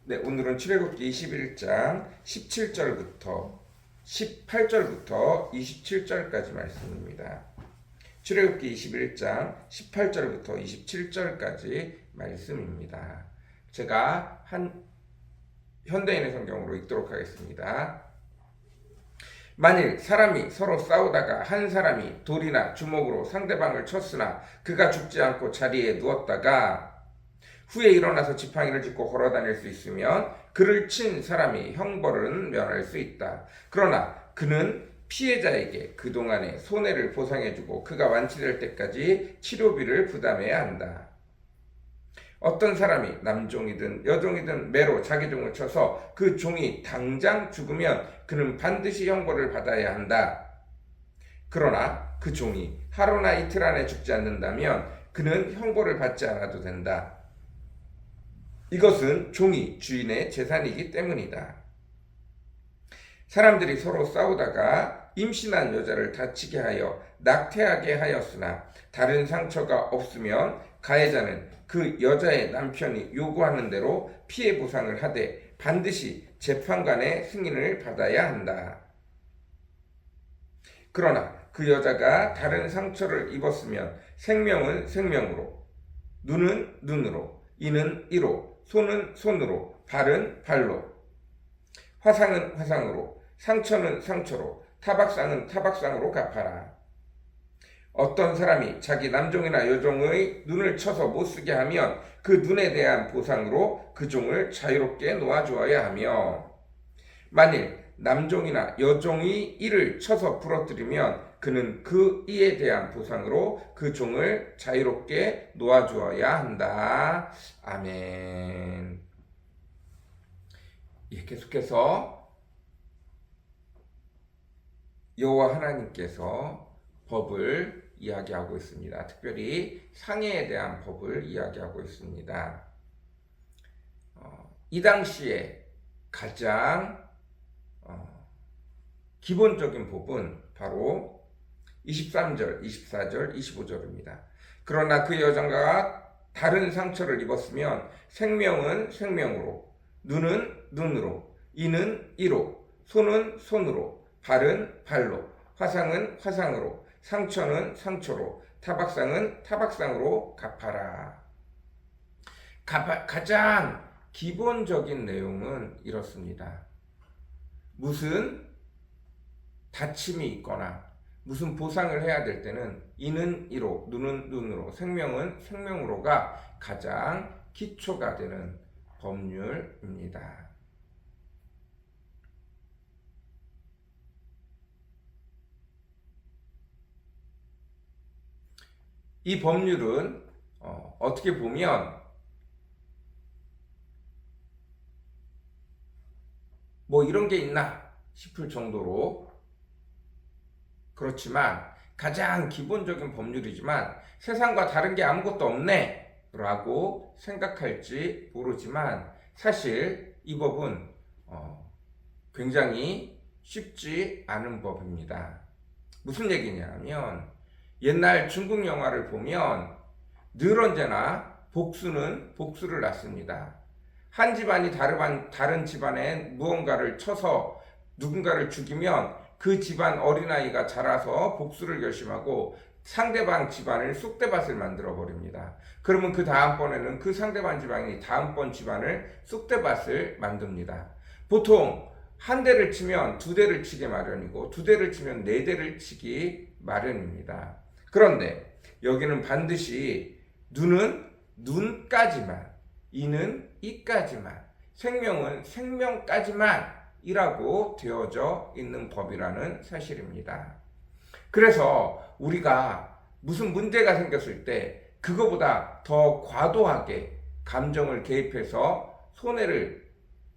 네, 오늘은 출애굽기 21장 17절부터 18절부터 27절까지 말씀입니다. 출애굽기 21장 18절부터 27절까지 말씀입니다. 제가 현대인의 성경으로 읽도록 하겠습니다. 만일 사람이 서로 싸우다가 한 사람이 돌이나 주먹으로 상대방을 쳤으나 그가 죽지 않고 자리에 누웠다가 후에 일어나서 지팡이를 짚고 걸어다닐 수 있으면 그를 친 사람이 형벌은 면할 수 있다. 그러나 그는 피해자에게 그동안의 손해를 보상해주고 그가 완치될 때까지 치료비를 부담해야 한다. 어떤 사람이 남종이든 여종이든 매로 자기 종을 쳐서 그 종이 당장 죽으면 그는 반드시 형벌을 받아야 한다. 그러나 그 종이 하루나 이틀 안에 죽지 않는다면 그는 형벌을 받지 않아도 된다. 이것은 종이 주인의 재산이기 때문이다. 사람들이 서로 싸우다가 임신한 여자를 다치게 하여 낙태하게 하였으나 다른 상처가 없으면 가해자는 그 여자의 남편이 요구하는 대로 피해 보상을 하되 반드시 재판관의 승인을 받아야 한다. 그러나 그 여자가 다른 상처를 입었으면 생명은 생명으로, 눈은 눈으로, 이는 이로, 손은 손으로, 발은 발로, 화상은 화상으로, 상처는 상처로, 타박상은 타박상으로 갚아라. 어떤 사람이 자기 남종이나 여종의 눈을 쳐서 못쓰게 하면 그 눈에 대한 보상으로 그 종을 자유롭게 놓아주어야 하며, 만일 남종이나 여종이 이를 쳐서 부러뜨리면 그는 그 이에 대한 보상으로 그 종을 자유롭게 놓아주어야 한다. 아멘. 계속해서 여호와 하나님께서 법을 이야기하고 있습니다. 특별히 상해에 대한 법을 이야기하고 있습니다. 이 당시에 가장 기본적인 법은 바로 23절, 24절, 25절입니다. 그러나 그 여자가 다른 상처를 입었으면 생명은 생명으로, 눈은 눈으로, 이는 이로, 손은 손으로, 발은 발로, 화상은 화상으로, 상처는 상처로, 타박상은 타박상으로 갚아라. 가장 기본적인 내용은 이렇습니다. 무슨 다침이 있거나 무슨 보상을 해야 될 때는 이는 이로, 눈은 눈으로, 생명은 생명으로가 가장 기초가 되는 법률입니다. 이 법률은 어떻게 보면 뭐 이런 게 있나 싶을 정도로 그렇지만 가장 기본적인 법률이지만 세상과 다른 게 아무것도 없네 라고 생각할지 모르지만 사실 이 법은 굉장히 쉽지 않은 법입니다. 무슨 얘기냐면 옛날 중국 영화를 보면 늘 언제나 복수는 복수를 낳습니다. 한 집안이 다른 집안에 무언가를 쳐서 누군가를 죽이면 그 집안 어린아이가 자라서 복수를 결심하고 상대방 집안을 쑥대밭을 만들어 버립니다. 그러면 그 다음번에는 그 상대방 집안이 다음번 집안을 쑥대밭을 만듭니다. 보통 한 대를 치면 두 대를 치기 마련이고 두 대를 치면 네 대를 치기 마련입니다. 그런데 여기는 반드시 눈은 눈까지만, 이는 이까지만, 생명은 생명까지만 이라고 되어져 있는 법이라는 사실입니다. 그래서 우리가 무슨 문제가 생겼을 때 그거보다 더 과도하게 감정을 개입해서 손해를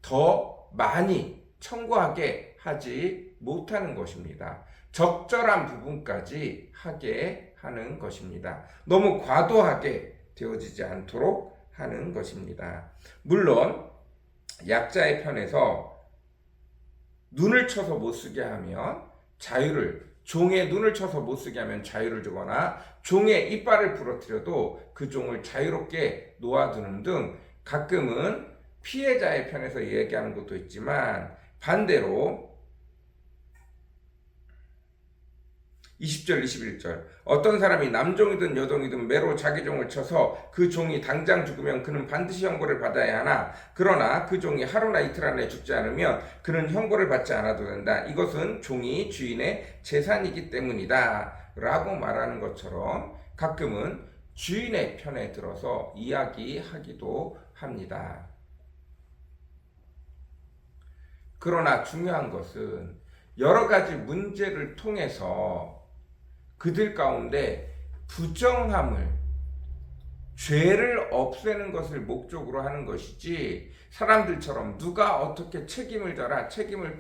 더 많이 청구하게 하지 못하는 것입니다. 적절한 부분까지 하게 하는 것입니다. 너무 과도하게 되어지지 않도록 하는 것입니다. 물론 약자의 편에서 눈을 쳐서 못쓰게 하면 종의 눈을 쳐서 못쓰게 하면 자유를 주거나 종의 이빨을 부러뜨려도 그 종을 자유롭게 놓아두는 등 가끔은 피해자의 편에서 얘기하는 것도 있지만 반대로 20절, 21절 어떤 사람이 남종이든 여종이든 매로 자기 종을 쳐서 그 종이 당장 죽으면 그는 반드시 형벌을 받아야 하나 그러나 그 종이 하루나 이틀 안에 죽지 않으면 그는 형벌을 받지 않아도 된다. 이것은 종이 주인의 재산이기 때문이다 라고 말하는 것처럼 가끔은 주인의 편에 들어서 이야기하기도 합니다. 그러나 중요한 것은 여러 가지 문제를 통해서 그들 가운데 부정함을, 죄를 없애는 것을 목적으로 하는 것이지 사람들처럼 누가 어떻게 책임을 져라, 책임을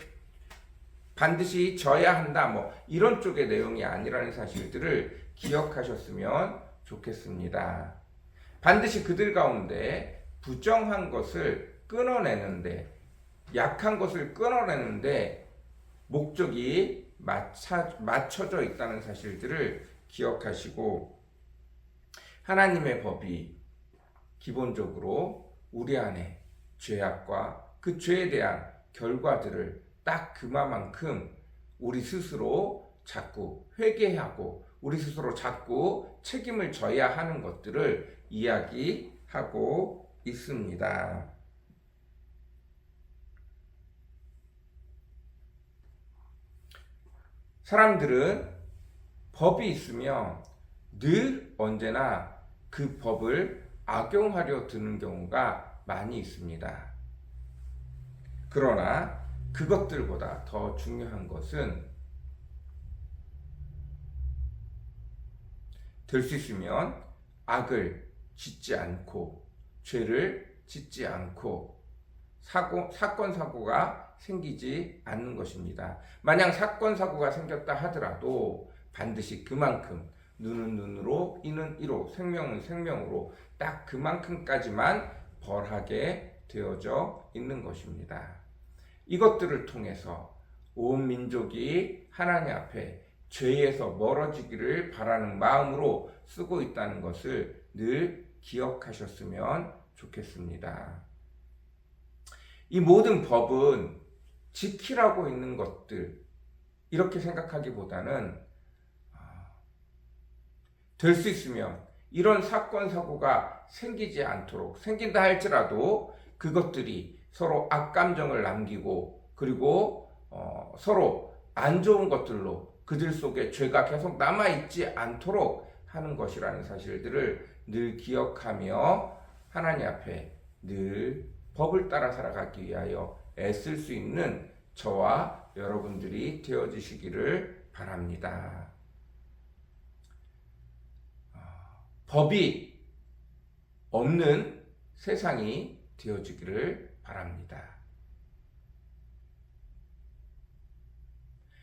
반드시 져야 한다, 이런 쪽의 내용이 아니라는 사실들을 기억하셨으면 좋겠습니다. 반드시 그들 가운데 부정한 것을 끊어내는데, 약한 것을 끊어내는데 목적이 맞춰져 있다는 사실들을 기억하시고, 하나님의 법이 기본적으로 우리 안에 죄악과 그 죄에 대한 결과들을 딱 그만큼 우리 스스로 자꾸 회개하고 우리 스스로 자꾸 책임을 져야 하는 것들을 이야기하고 있습니다. 사람들은 법이 있으면 늘 언제나 그 법을 악용하려 드는 경우가 많이 있습니다. 그러나 그것들보다 더 중요한 것은 될 수 있으면 악을 짓지 않고 죄를 짓지 않고 사건 사고가 생기지 않는 것입니다. 만약 사건 사고가 생겼다 하더라도 반드시 그만큼 눈은 눈으로 이는 이로 생명은 생명으로 딱 그만큼까지만 벌하게 되어져 있는 것입니다. 이것들을 통해서 온 민족이 하나님 앞에 죄에서 멀어지기를 바라는 마음으로 쓰고 있다는 것을 늘 기억하셨으면 좋겠습니다. 이 모든 법은 지키라고 있는 것들 이렇게 생각하기보다는 될 수 있으면 이런 사건 사고가 생기지 않도록, 생긴다 할지라도 그것들이 서로 악감정을 남기고 그리고 서로 안 좋은 것들로 그들 속에 죄가 계속 남아있지 않도록 하는 것이라는 사실들을 늘 기억하며 하나님 앞에 늘 법을 따라 살아가기 위하여 애쓸 수 있는 저와 여러분들이 되어주시기를 바랍니다. 법이 없는 세상이 되어주기를 바랍니다.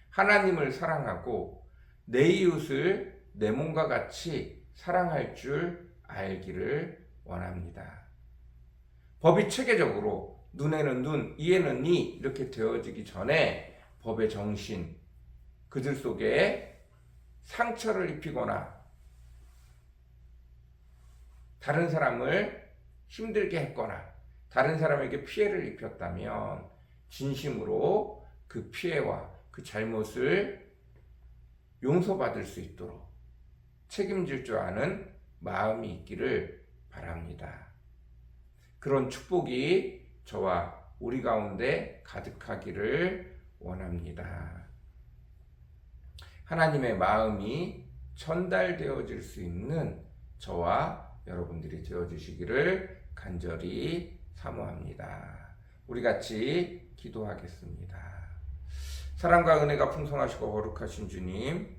하나님을 사랑하고 내 이웃을 내 몸과 같이 사랑할 줄 알기를 원합니다. 법이 체계적으로 눈에는 눈, 이에는 이 이렇게 되어지기 전에 법의 정신, 그들 속에 상처를 입히거나 다른 사람을 힘들게 했거나 다른 사람에게 피해를 입혔다면 진심으로 그 피해와 그 잘못을 용서받을 수 있도록 책임질 줄 아는 마음이 있기를 바랍니다. 그런 축복이 저와 우리 가운데 가득하기를 원합니다. 하나님의 마음이 전달되어질 수 있는 저와 여러분들이 되어주시기를 간절히 사모합니다. 우리 같이 기도하겠습니다. 사랑과 은혜가 풍성하시고 거룩하신 주님,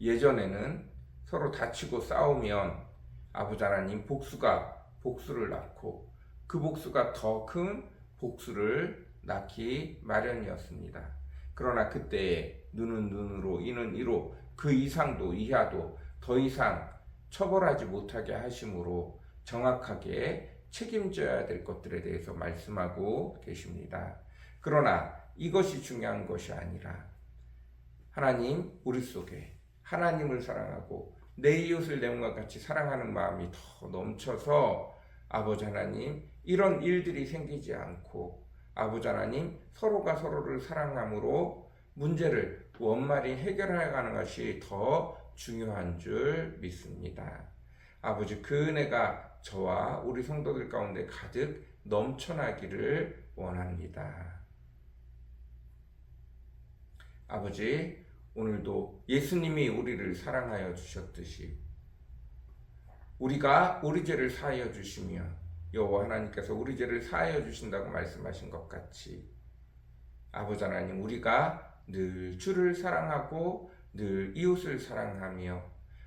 예전에는 서로 다치고 싸우면 아버지 하나님 복수를 낳고 그 복수가 더 큰 복수를 낳기 마련이었습니다. 그러나 그때에 눈은 눈으로 이는 이로 그 이상도 이하도 더 이상 처벌하지 못하게 하심으로 정확하게 책임져야 될 것들에 대해서 말씀하고 계십니다. 그러나 이것이 중요한 것이 아니라 하나님 우리 속에 하나님을 사랑하고 내 이웃을 내 몸과 같이 사랑하는 마음이 더 넘쳐서 아버지 하나님 이런 일들이 생기지 않고 아버지 하나님 서로가 서로를 사랑함으로 문제를 원만히 해결해가는 것이 더 중요한 줄 믿습니다. 아버지 그 은혜가 저와 우리 성도들 가운데 가득 넘쳐나기를 원합니다. 아버지 오늘도 예수님이 우리를 사랑하여 주셨듯이 우리가 우리 죄를 사하여 주시며 여호와 하나님께서 우리 죄를 사하여 주신다고 말씀하신 것 같이 아버지 하나님 우리가 늘 주를 사랑하고 늘 이웃을 사랑하며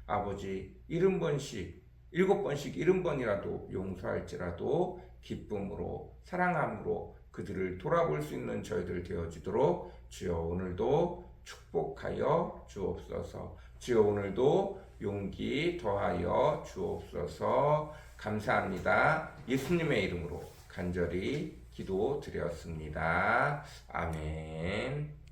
아버지 70번씩 70번이라도 용서할지라도 기쁨으로 사랑함으로 그들을 돌아볼 수 있는 저희들 되어지도록 주여 오늘도 축복하여 주옵소서. 주여 오늘도 용기 더하여 주옵소서. 감사합니다. 예수님의 이름으로 간절히 기도드렸습니다. 아멘.